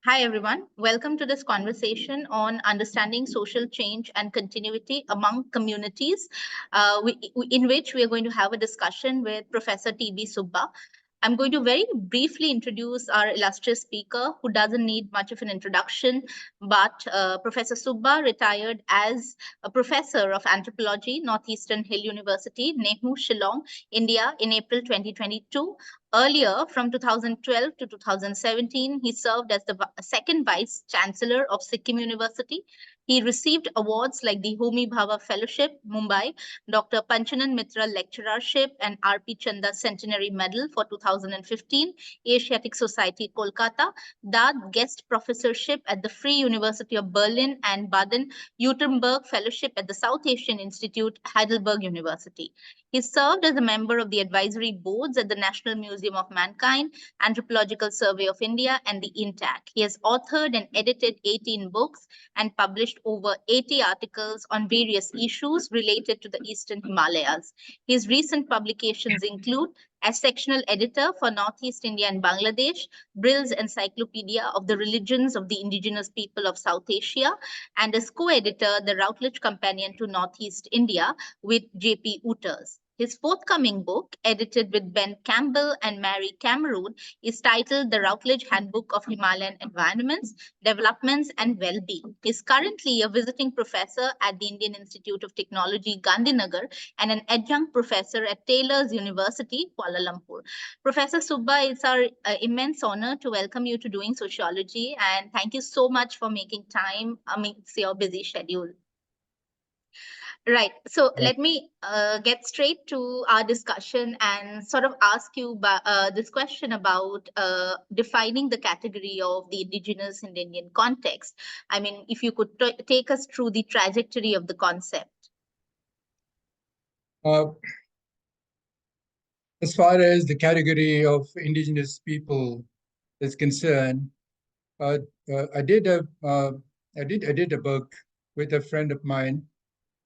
Hi, everyone. Welcome to this conversation on understanding social change and continuity among communities, in which we are going to have a discussion with Professor B Subba. I'm going to very briefly introduce our illustrious speaker, who doesn't need much of an introduction, but Professor Subba retired as a Professor of Anthropology, Northeastern Hill University, NEHU, Shillong, India, in April 2022. Earlier, from 2012 to 2017, he served as the second Vice-Chancellor of Sikkim University. He received awards like the Homi Bhabha Fellowship, Mumbai, Dr. Panchanan Mitra Lecturership, and R.P. Chanda Centenary Medal for 2015, Asiatic Society, Kolkata, the Guest Professorship at the Free University of Berlin, and Baden-Württemberg Fellowship at the South Asian Institute, Heidelberg University. He served as a member of the advisory boards at the National Museum of Mankind, Anthropological Survey of India, and the INTAC. He has authored and edited 18 books and published over 80 articles on various issues related to the Eastern Himalayas. His recent publications include as sectional editor for Northeast India and Bangladesh, Brill's Encyclopedia of the Religions of the Indigenous People of South Asia, and as co-editor, the Routledge Companion to Northeast India with J.P. Wouters. His forthcoming book, edited with Ben Campbell and Mary Cameron, is titled The Routledge Handbook of Himalayan Environments, Developments, and Wellbeing. He is currently a visiting professor at the Indian Institute of Technology, Gandhinagar, and an adjunct professor at Taylor's University, Kuala Lumpur. Professor Subba, it's our immense honor to welcome you to Doing Sociology, and thank you so much for making time amidst your busy schedule. Right. So let me get straight to our discussion and sort of ask you this question about defining the category of the indigenous in the Indian context. I mean, if you could take us through the trajectory of the concept. As far as the category of indigenous people is concerned, I did a book with a friend of mine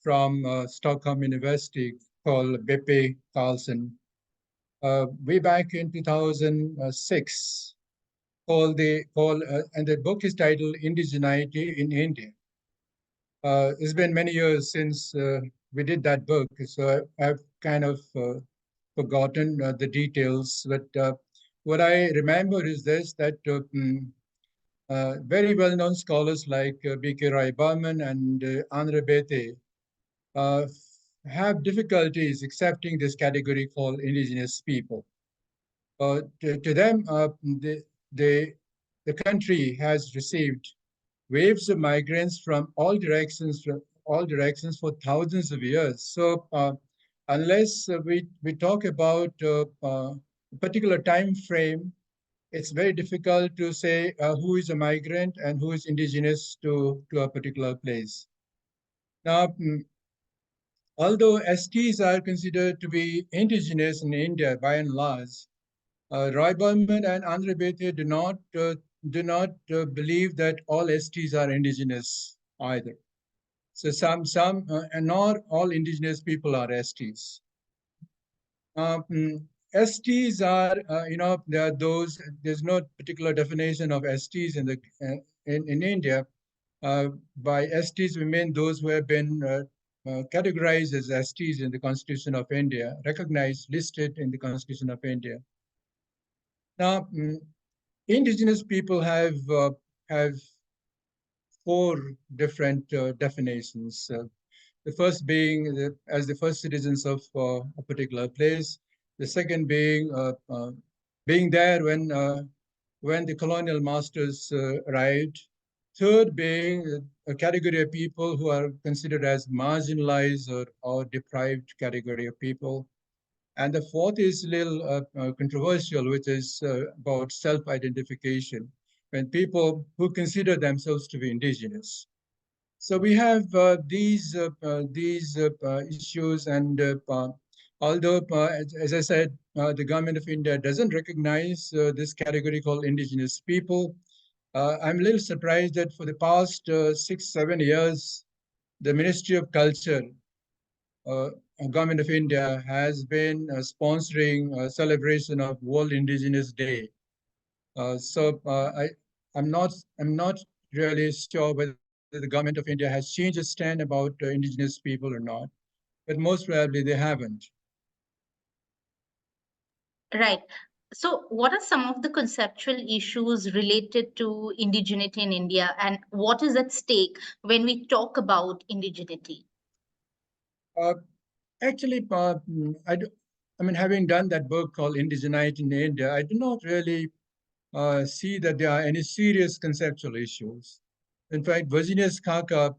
from Stockholm University called B Carlson, way back in 2006, and the book is titled Indigeneity in India. It's been many years since we did that book, so I've kind of forgotten the details. But what I remember is this, that very well-known scholars like B.K. Roy Burman and Andre Bethe have difficulties accepting this category called indigenous people. To them, the country has received waves of migrants from all directions for thousands of years. So unless we talk about a particular time frame, it's very difficult to say who is a migrant and who is indigenous to a particular place. Now, although STs are considered to be indigenous in India by and large, Roy Burman and Andre Bethe do not believe that all STs are indigenous either. So and not all indigenous people are STs. STs are, there are those. There's no particular definition of STs in India. By STs, we mean those who have been categorized as STs in the Constitution of India, recognized, listed in the Constitution of India. Now, indigenous people have four different definitions. The first being as the first citizens of a particular place. The second being being there when the colonial masters arrived. Third being a category of people who are considered as marginalized or deprived category of people. And the fourth is a little controversial, which is about self-identification, when people who consider themselves to be indigenous. So we have these issues, and although, as I said, the government of India doesn't recognize this category called indigenous people, I'm a little surprised that for the past 6-7 years, the Ministry of Culture, Government of India, has been sponsoring a celebration of World Indigenous Day. So I'm not really sure whether the government of India has changed its stand about indigenous people or not, but most probably they haven't. Right. So, what are some of the conceptual issues related to indigeneity in India, and what is at stake when we talk about indigeneity? Uh, Actually, I mean, having done that book called Indigenite in India, I do not really see that there are any serious conceptual issues. In fact, Virginius Kaka,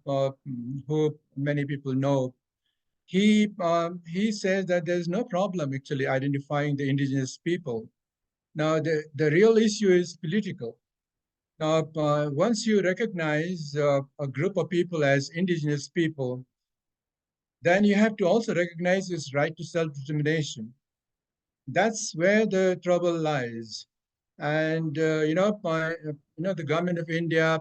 who many people know, he says that there's no problem actually identifying the indigenous people. Now, the real issue is political. Now, once you recognize a group of people as indigenous people, then you have to also recognize this right to self-determination. That's where the trouble lies. And the government of India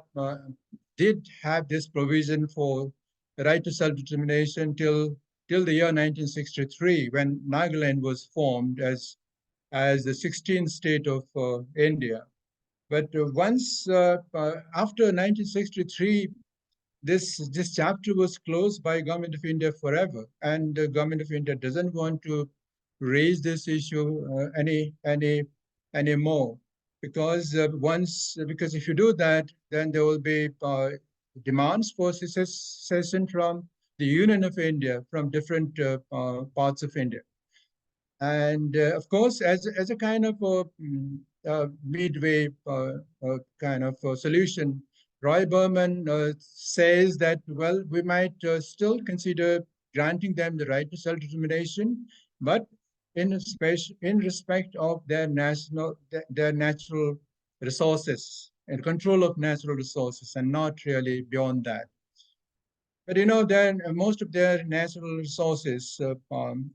did have this provision for the right to self-determination till the year 1963, when Nagaland was formed as the 16th state of India. But once after 1963, this chapter was closed by government of India forever, and the government of India doesn't want to raise this issue anymore, because if you do that, then there will be demands for secession from the Union of India, from different parts of India. And of course, as a kind of midway kind of solution, Roy Berman says that, well, we might still consider granting them the right to self-determination, but in respect of their natural resources and control of natural resources, and not really beyond that. But then most of their natural resources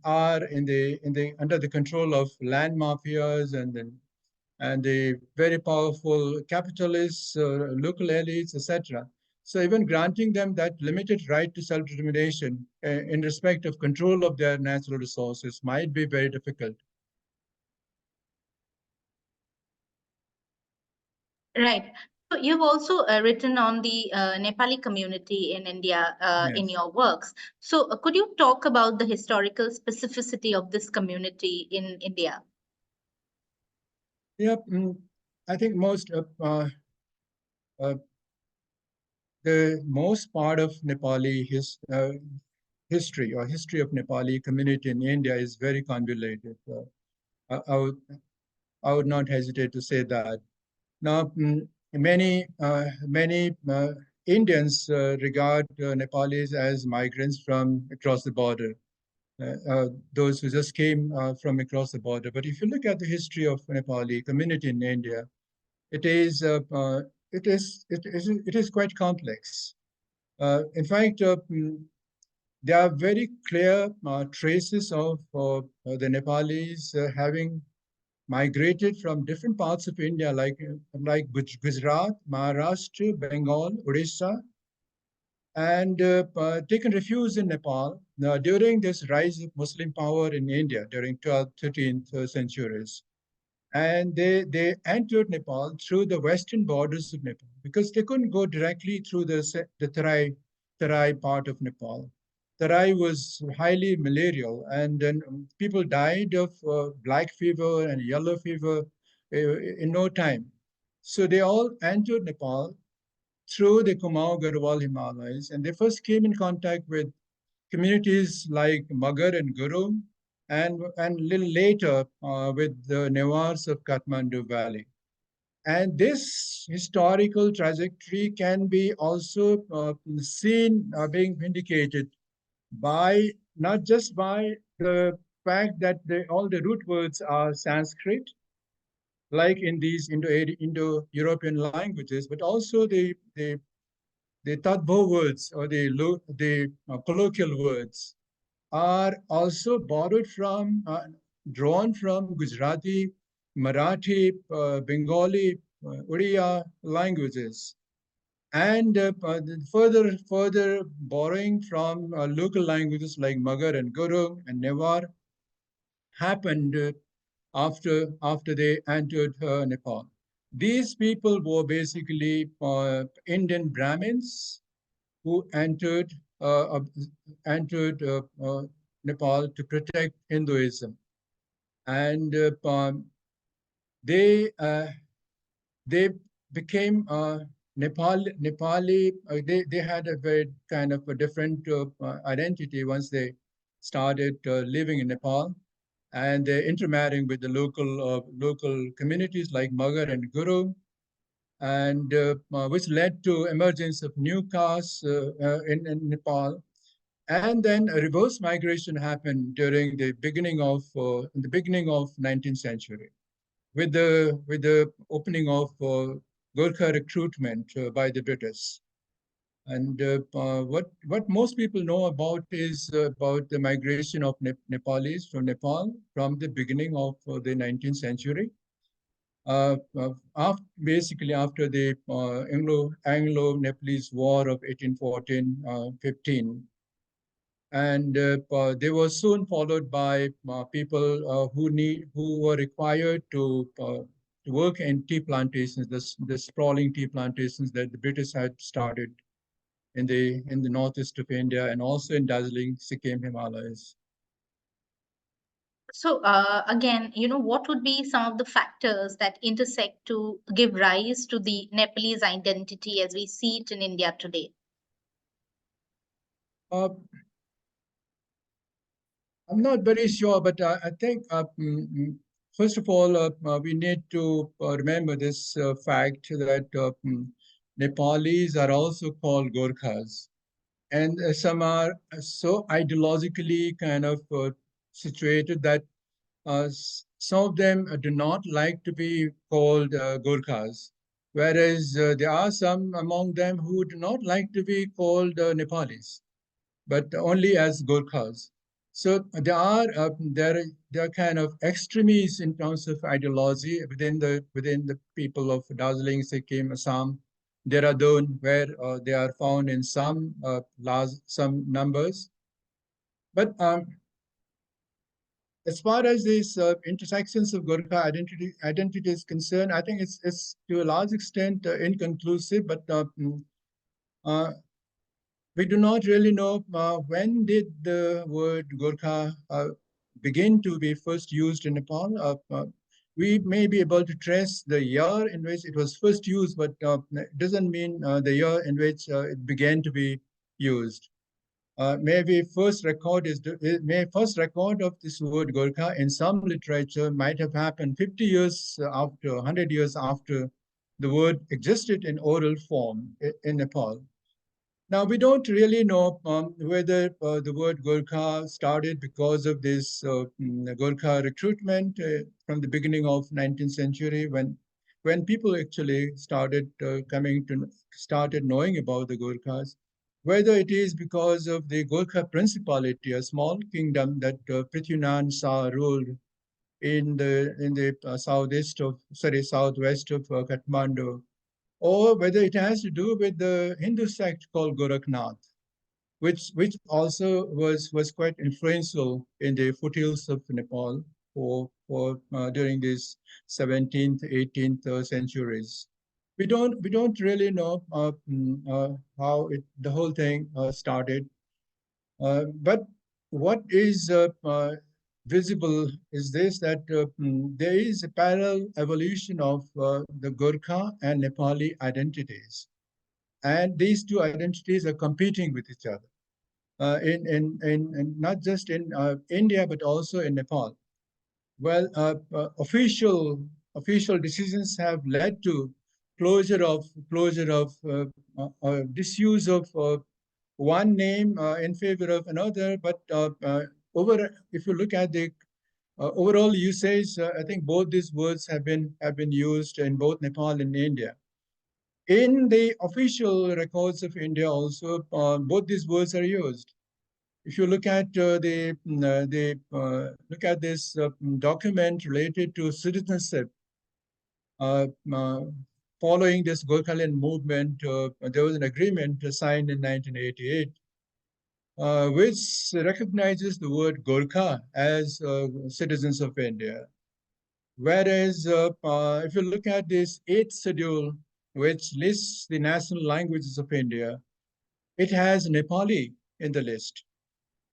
are in the under the control of land mafias and the very powerful capitalists, local elites, etc. So even granting them that limited right to self-determination in respect of control of their natural resources might be very difficult. Right. So you've also written on the Nepali community in India in Yes. your works. So could you talk about the historical specificity of this community in India? Yeah, I think uh, the most part of Nepali history or history of Nepali community in India is very convoluted. I, I would I would not hesitate to say that. Now, many Indians regard Nepalis as migrants from across the border. Those who just came from across the border. But if you look at the history of Nepali community in India, it is uh, uh, it is quite complex. In fact, there are very clear traces of the Nepalis having migrated from different parts of India, like Gujarat, Maharashtra, Bengal, Odisha, and taken refuge in Nepal during this rise of Muslim power in India during 12th, 13th centuries. And they entered Nepal through the western borders of Nepal because they couldn't go directly through the Tarai part of Nepal. Tarai was highly malarial, and then people died of black fever and yellow fever in no time. So they all entered Nepal through the Kumaon Garhwal Himalayas, and they first came in contact with communities like Magar and Gurung, and a little later with the Newars of Kathmandu Valley. And this historical trajectory can be also seen being vindicated by not just by the fact that all the root words are Sanskrit, like in these Indo-European languages, but also the Tadbho words or the colloquial words are also borrowed from, drawn from Gujarati, Marathi, Bengali, Odia languages, and further borrowing from local languages like Magar and Gurung and Newar happened after they entered Nepal. These people were basically Indian Brahmins who entered Nepal to protect Hinduism, and they they became Nepali. They had a very kind of a different identity once they started living in Nepal, and they're intermarrying with the local communities like Magar and Guru, and which led to emergence of new castes in Nepal. And then a reverse migration happened during the beginning of in the beginning of 19th century, with the opening of Gorkha recruitment by the British. And what most people know about is about the migration of Nepalis from Nepal from the beginning of the 19th century. Basically after the Anglo-Nepalese War of 1814-15, and they were soon followed by people who were required to work in tea plantations, the sprawling tea plantations that the British had started in the northeast of India and also in dazzling Sikkim Himalayas. So again, what would be some of the factors that intersect to give rise to the Nepalese identity as we see it in India today? Uh, I'm not very sure, but I think first of all, we need to remember this fact that Nepalis are also called Gorkhas, and some are so ideologically kind of situated that some of them do not like to be called Gorkhas, whereas there are some among them who do not like to be called Nepalis, but only as Gorkhas. So there are kind of extremes in terms of ideology within the people of Darjeeling, Sikkim, Assam, Dehradun, where they are found in some numbers. But as far as these intersections of Gorkha identity is concerned, I think it's to a large extent inconclusive. But uh, we do not really know when did the word Gorkha begin to be first used in Nepal. We may be able to trace the year in which it was first used, but it doesn't mean the year in which it began to be used. Maybe first record of this word Gorkha in some literature might have happened 50 years after, 100 years after the word existed in oral form in Nepal. Now, we don't really know whether the word Gorkha started because of this Gorkha recruitment from the beginning of 19th century when people actually started knowing about the Gorkhas, whether it is because of the Gorkha Principality, a small kingdom that Prithvinan Shah ruled in the southwest of Kathmandu, or whether it has to do with the Hindu sect called Gorakhnath, which also was quite influential in the foothills of Nepal for during these 17th, 18th centuries. We don't really know how the whole thing started, but what is visible is this that there is a parallel evolution of the Gorkha and Nepali identities. And these two identities are competing with each other in not just in India, but also in Nepal. Well, official decisions have led to closure of disuse of one name in favor of another. But if you look at the overall usage, I think both these words have been used in both Nepal and India. In the official records of India, also both these words are used. If you look at look at this document related to citizenship, uh, uh, following this Gorkhaland movement, there was an agreement signed in 1988, which recognizes the word Gorkha as citizens of India. Whereas if you look at this 8th schedule, which lists the national languages of India, it has Nepali in the list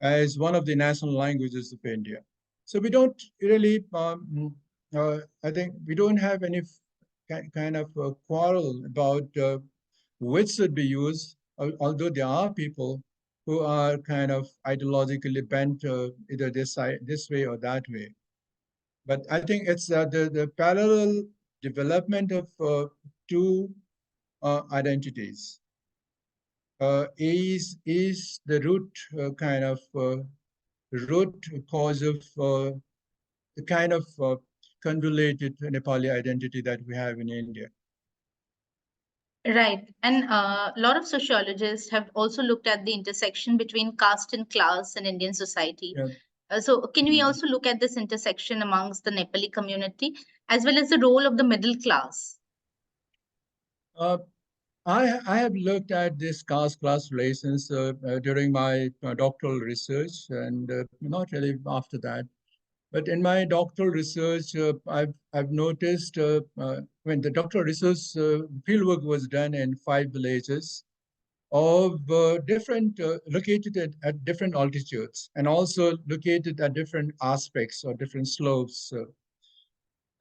as one of the national languages of India. So we don't really, I think we don't have any kind of quarrel about which should be used, although there are people who are kind of ideologically bent either this way or that way. But I think it's the parallel development of two identities is the root kind of root cause of the kind of convoluted Nepali identity that we have in India. Right. And a lot of sociologists have also looked at the intersection between caste and class in Indian society. Yeah. So can we also look at this intersection amongst the Nepali community as well as the role of the middle class? I have looked at this caste-class relations during my doctoral research, and not really after that. But in my doctoral research, I've noticed when the doctoral research fieldwork was done in 5 villages of different located at different altitudes and also located at different aspects or different slopes.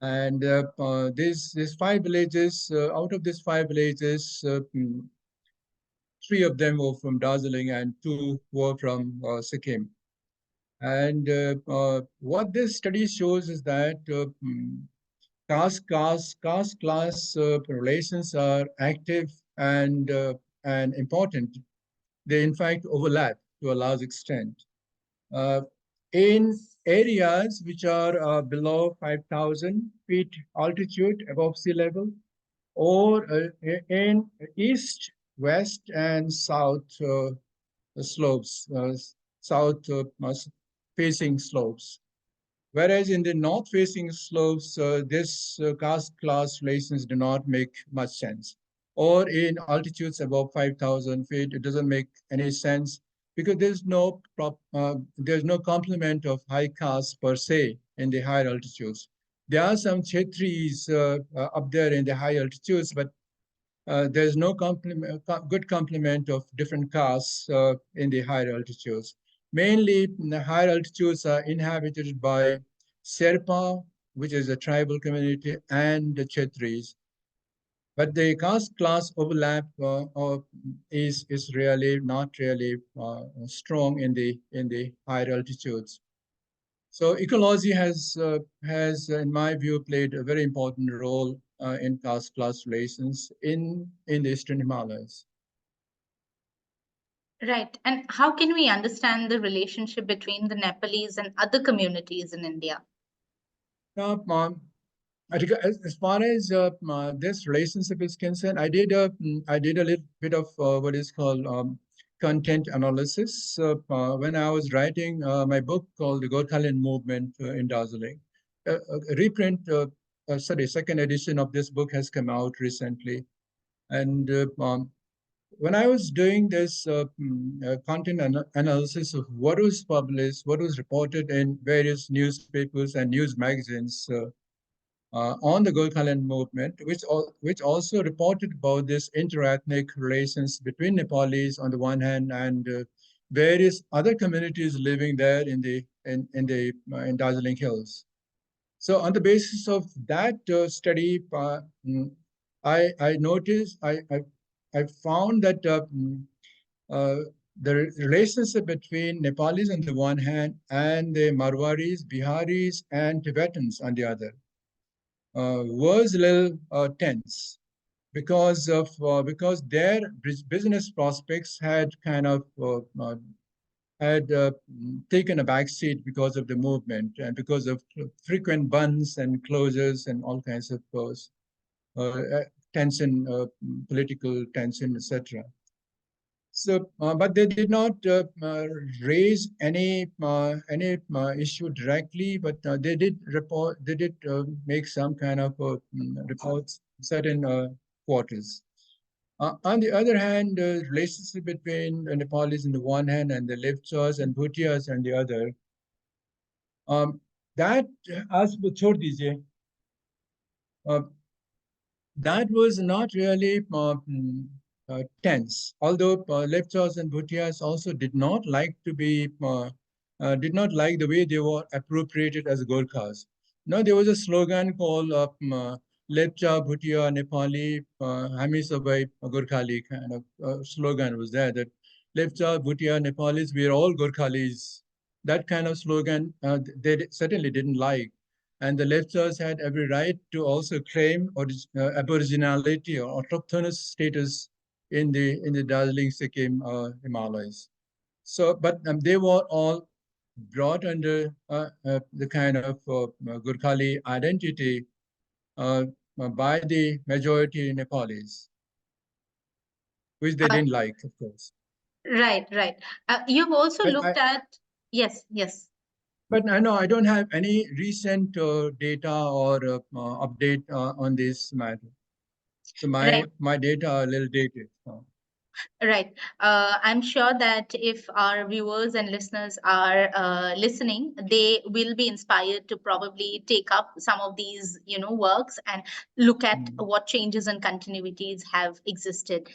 And these 5 villages, out of these 5 villages, 3 of them were from Darjeeling and 2 were from Sikkim. And what this study shows is that caste class relations are active and important. They in fact overlap to a large extent. Uh, in areas which are below 5,000 feet altitude above sea level, or in east, west, and south slopes, south facing slopes. Whereas in the north facing slopes, this caste class relations do not make much sense. Or in altitudes above 5,000 feet, it doesn't make any sense because there's no complement of high caste per se in the higher altitudes. There are some Kshetris up there in the high altitudes, but there's no good complement of different castes in the higher altitudes. Mainly, the higher altitudes are inhabited by Sherpa, which is a tribal community, and the Kshetris. But the caste class overlap is really not really strong in the higher altitudes. So ecology has, in my view, played a very important role in caste-class relations in the Eastern Himalayas. Right. And how can we understand the relationship between the Nepalese and other communities in India? Now, as far as this relationship is concerned, I did a little bit of what is called content analysis when I was writing my book called The Gorkhaland Movement in Darjeeling. A reprint, sorry, second edition of this book has come out recently. And when I was doing this content analysis of what was published, what was reported in various newspapers and news magazines on the Gorkhaland movement, which also reported about this interethnic relations between Nepalis on the one hand and various other communities living there in Darjeeling Hills. So on the basis of that study, I noticed I found that the relationship between Nepalis on the one hand and the Marwaris, Biharis, and Tibetans on the other was a little tense because their business prospects had kind of had taken a back seat because of the movement and because of frequent bans and closures and all kinds of tension, political tension, etc. So, but they did not raise any issue directly, but they did report. They did make some kind of reports certain quarters. On the other hand, the relationship between the Nepalis on the one hand and the Lefchas and Bhutias on the other, that आज वो छोड़ दीजिए that was not really tense. Although Lepchas and Bhutias also did not like did not like the way they were appropriated as Gorkhas. No, there was a slogan called Lepcha, Bhutia, Nepali, Hami Sabai, Gorkhali kind of slogan was there, that Lepcha, Bhutia, Nepalis, we are all Gorkhalis. That kind of slogan they certainly didn't like. And the Lepchas had every right to also claim aboriginality or autochthonous status in the dazzling Sikkim Himalayas. So, but they were all brought under the kind of Gurkhali identity by the majority Nepalis, which they Uh, didn't like, of course. right, right. You've also But I, looked at, yes, yes. but I know I don't have any recent data or update on this matter. So Right. my data are a little dated. Right. I'm sure that if our viewers and listeners are listening, they will be inspired to probably take up some of these, works and look at Mm. what changes and continuities have existed.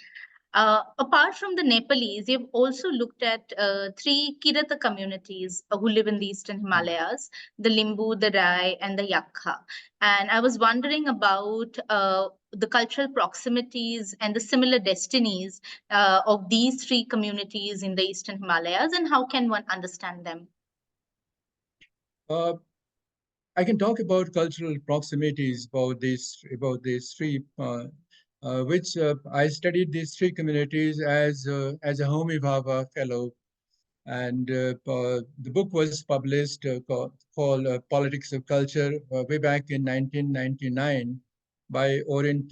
Apart from the Nepalese, you've also looked at three Kirata communities who live in the Eastern Himalayas, the Limbu, the Rai, and the Yakha. And I was wondering about the cultural proximities and the similar destinies of these three communities in the Eastern Himalayas, and how can one understand them? Uh, I can talk about cultural proximities about these three, which I studied these three communities as a Homi Bhabha fellow, and the book was published called Politics of Culture way back in 1999 by Orient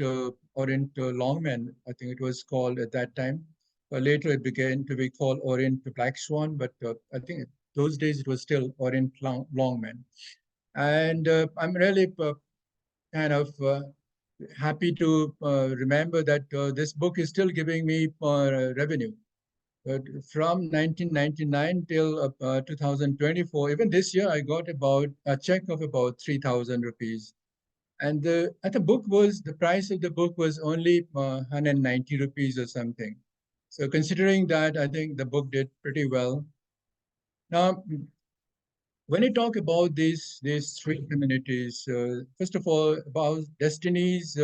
Longman, I think it was called at that time. Later it began to be called Orient Black Swan, but I think those days it was still Orient Longman. And I'm really kind of happy to remember that this book is still giving me revenue. From 1999 till 2024, even this year, I got about a check of about 3,000 rupees. And the price of the book was only 190 rupees or something. So considering that, I think the book did pretty well. Now, when I talk about these three communities, first of all, about destinies,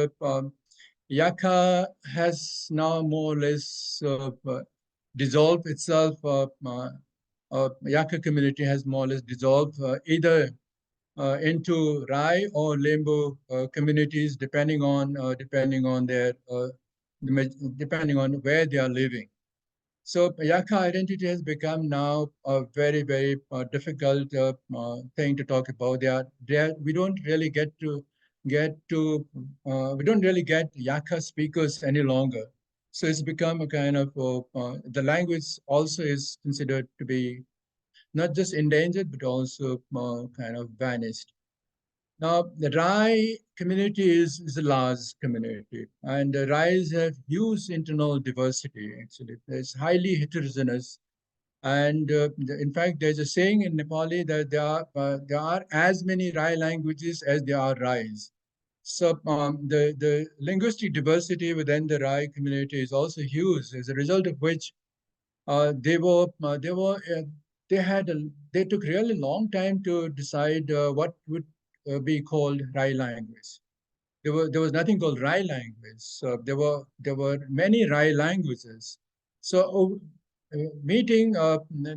Yaka has now more or less dissolved itself. Yaka community has more or less dissolved either into Rai or Limbu communities, depending on their depending on where they are living. So Yaka identity has become now a very, very difficult thing to talk about. We don't really we don't really get Yaka speakers any longer. So it's become a kind of, the language also is considered to be not just endangered, but also kind of vanished. Now, the Rai community is a large community, and the Rais have huge internal diversity, actually. It's highly heterogeneous. And in fact, there's a saying in Nepali that there are as many Rai languages as there are Rais. So the linguistic diversity within the Rai community is also huge, as a result of which they were they were they had they took really long time to decide what would be called Rai language. There was nothing called Rai language. So there were many Rai languages. So meeting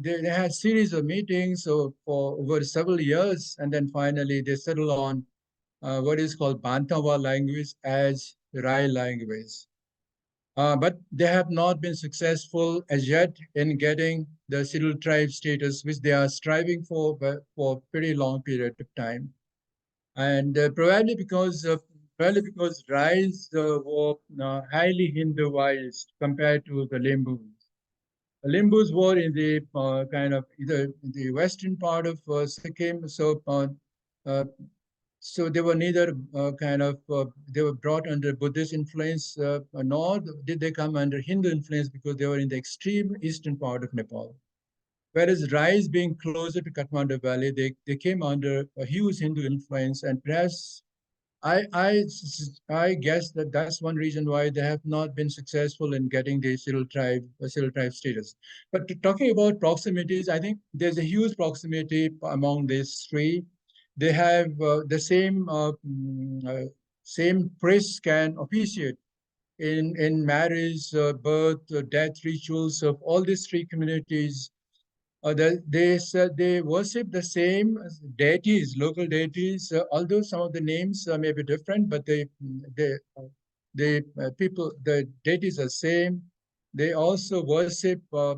they had series of meetings for over several years, and then finally they settled on what is called Bantawa language as Rai language. But they have not been successful as yet in getting the scheduled tribe status, which they are striving for a pretty long period of time. And probably because Rais were highly Hinduized compared to the Limbus. The Limbus were in the kind of either in the western part of Sikkim, uh, so they were neither they were brought under Buddhist influence, nor did they come under Hindu influence because they were in the extreme eastern part of Nepal. Whereas Rais being closer to Kathmandu Valley, they came under a huge Hindu influence, and perhaps I guess that that's one reason why they have not been successful in getting the civil tribe status. But talking about proximities, I think there's a huge proximity among these three. They have same priests can officiate in marriage, birth, death rituals of all these three communities. They said they worship the same deities, local deities. Although some of the names may be different, but the deities are same. They also worship uh,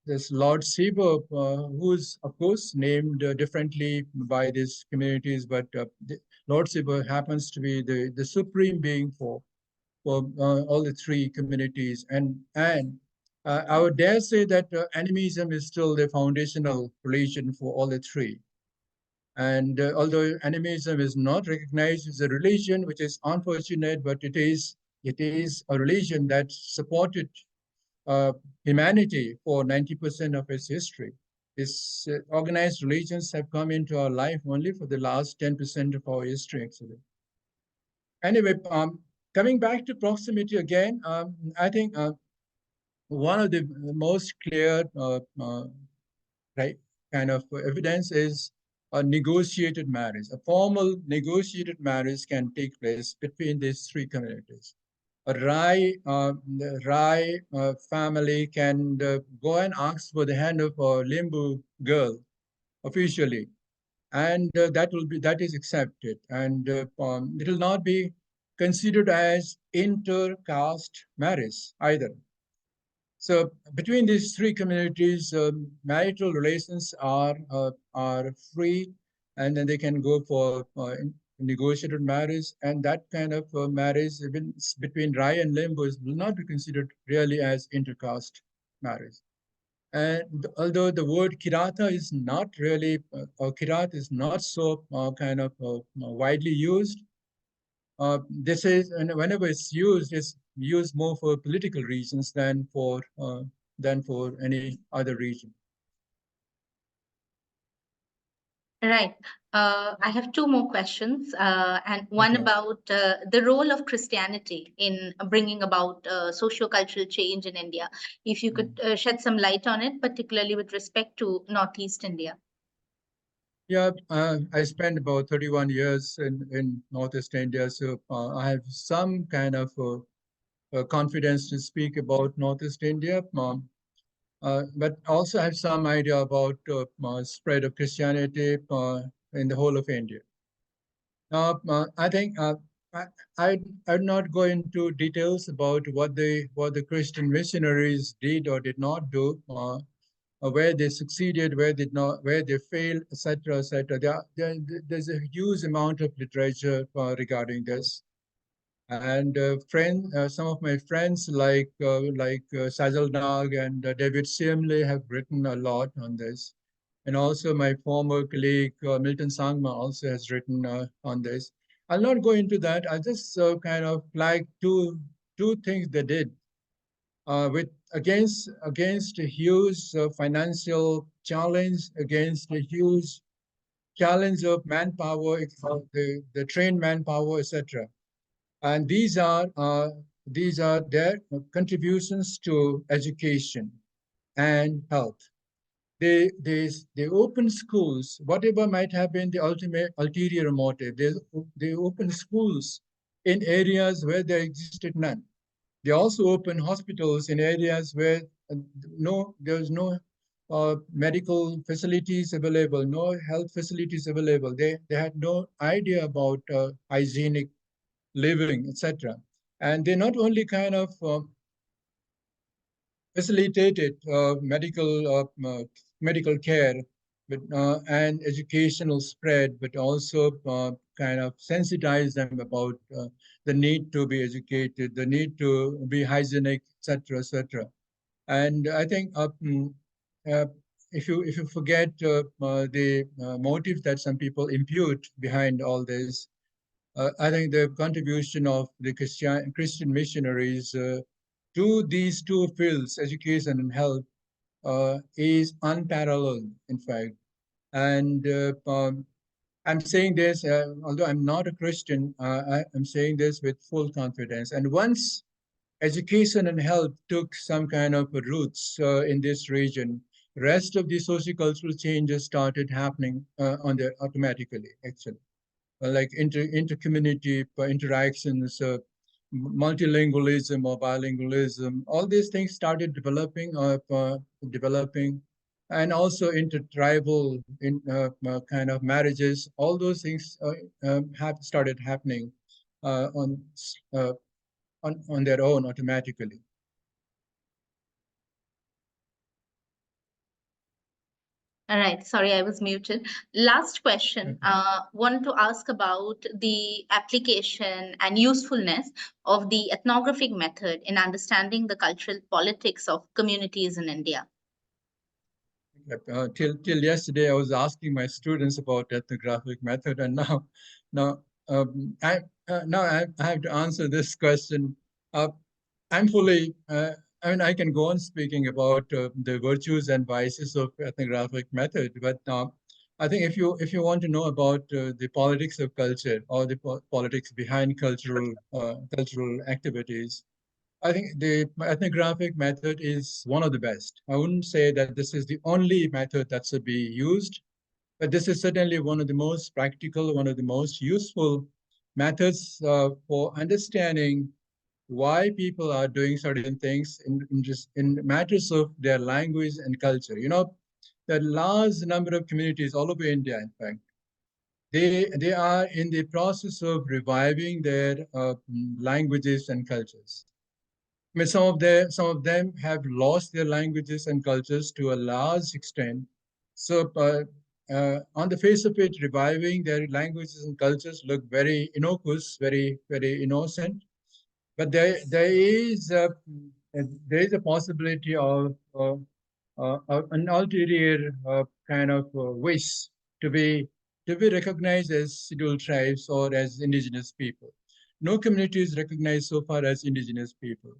this Lord Shiva, who's of course named differently by these communities, but Lord Shiva happens to be the supreme being for all the three communities. And I would dare say that animism is still the foundational religion for all the three. And although animism is not recognized as a religion, which is unfortunate, but it is a religion that supported uh, humanity for 90% of its history. Its organized religions have come into our life only for the last 10% of our history, actually. Anyway, coming back to proximity again, I think one of the most clear right, kind of evidence is a negotiated marriage. A formal negotiated marriage can take place between these three communities. The Rai family can go and ask for the hand of a Limbu girl officially, and that is accepted, and it will not be considered as inter-caste marriage either. So between these three communities, marital relations are free, and then they can go for negotiated marriage, and that kind of marriage, even between Rai and Limbus, will not be considered really as intercaste marriage. And although the word kirata is not really, or kirat is not so kind of widely used, this is, and whenever it's used more for political reasons than for any other reason. Right. I have two more questions, and one Okay. about the role of Christianity in bringing about socio-cultural change in India. If you could shed some light on it, particularly with respect to Northeast India. Yeah, I spent about 31 years in Northeast India, so I have some kind of confidence to speak about Northeast India. But also have some idea about spread of Christianity in the whole of India. I think I, I'd not go into details about what the Christian missionaries did or did not do, where they succeeded, where did not, where they failed, etc., etc. There's a huge amount of literature regarding this. And some of my friends like Sajal Nag and David Siemle have written a lot on this. And also my former colleague Milton Sangma also has written on this. I'll not go into that. I'll just kind of flag two things they did with against a huge financial challenge, against a huge challenge of manpower, the trained manpower, etc. And these are their contributions to education and health. They open schools, whatever might have been the ultimate ulterior motive. They open schools in areas where there existed none. They also open hospitals in areas where there's no medical facilities available, no health facilities available. They had no idea about hygienic living, etc. And they not only kind of facilitated medical care and educational spread, but also kind of sensitize them about the need to be educated, the need to be hygienic, etc., etc. And I think uh, if you forget the motive that some people impute behind all this, I think the contribution of the Christian missionaries to these two fields, education and health, is unparalleled, in fact. And I'm saying this, although I'm not a Christian, I'm saying this with full confidence. And once education and health took some kind of roots in this region, rest of the sociocultural changes started happening on there automatically, actually. Like inter-community interactions, multilingualism or bilingualism, all these things started developing, and also intertribal kind of marriages. All those things have started happening uh, on, uh, on their own automatically. All right, sorry, I was muted. Last question. Want to ask about the application and usefulness of the ethnographic method in understanding the cultural politics of communities in India. Till yesterday, I was asking my students about ethnographic method, and now I have to answer this question. I'm fully. I mean, I can go on speaking about the virtues and vices of ethnographic method, but I think if you want to know about the politics of culture or the politics behind cultural activities, I think the ethnographic method is one of the best. I wouldn't say that this is the only method that should be used, but this is certainly one of the most practical, one of the most useful methods for understanding why people are doing certain things in matters of their language and culture. You know, there are large number of communities all over India, in fact. They are in the process of reviving their languages and cultures. I mean, some of them have lost their languages and cultures to a large extent. So, on the face of it, reviving their languages and cultures look very innocuous, very innocent. But there is a possibility of an ulterior kind of wish to be to be recognized as scheduled tribes or as indigenous people. No community is recognized so far as indigenous people,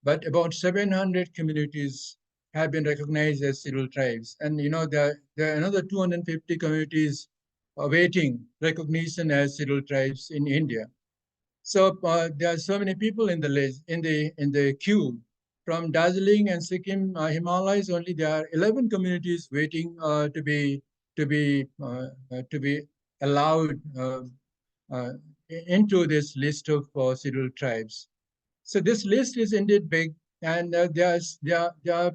but about 700 communities have been recognized as scheduled tribes. And you know, there are another 250 communities awaiting recognition as scheduled tribes in India. So there are so many people in the list, in the queue. From Darjeeling and Sikkim Himalayas, only there are 11 communities waiting to be allowed uh, into this list of scheduled tribes. So this list is indeed big, and there are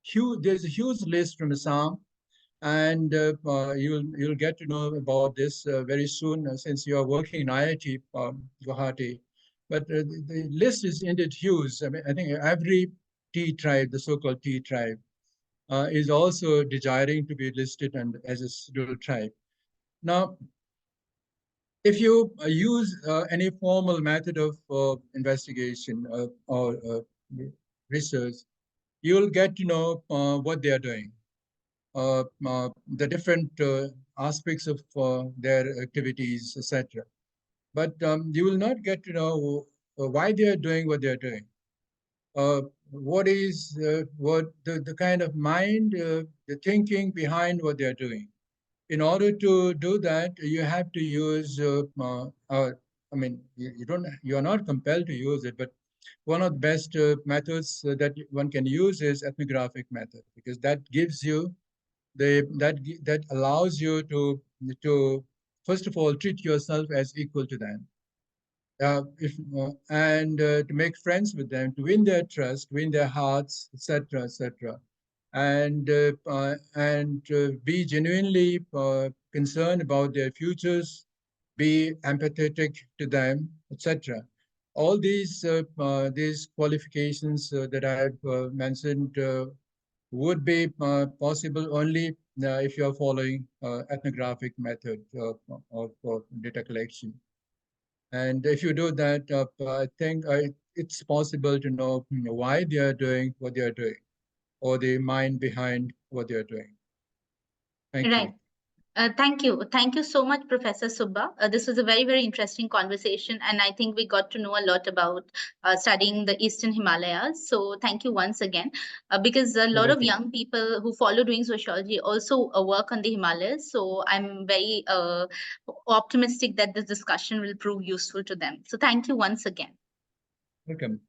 huge. There's a huge list from Assam, and you'll get to know about this very soon, since you are working in IIT Guwahati. But the list is indeed huge. I mean, I think every tea tribe, the so-called tea tribe, is also desiring to be listed and as a scheduled tribe. Now, if you use any formal method of investigation or research, you'll get to know what they are doing, the different aspects of their activities, etc. But you will not get to know why they are doing what they are doing. What the kind of mind, the thinking behind what they are doing. In order to do that, you have to use. I mean, you are not compelled to use it, but one of the best methods that one can use is ethnographic method, because that gives you that allows you to first of all treat yourself as equal to them, if and to make friends with them, to win their trust, win their hearts, etc., etc., and be genuinely concerned about their futures, be empathetic to them, etc. All these qualifications that I have mentioned would be possible only if you are following ethnographic method of data collection. And if you do that, I think it's possible to know why they are doing what they are doing, or the mind behind what they are doing. Thank Right. you. Thank you. Thank you so much, Professor Subba. This was a very, very interesting conversation, and I think we got to know a lot about studying the Eastern Himalayas. So thank you once again, because a lot of young people who follow doing sociology also work on the Himalayas. So I'm very optimistic that this discussion will prove useful to them. So thank you once again. Welcome.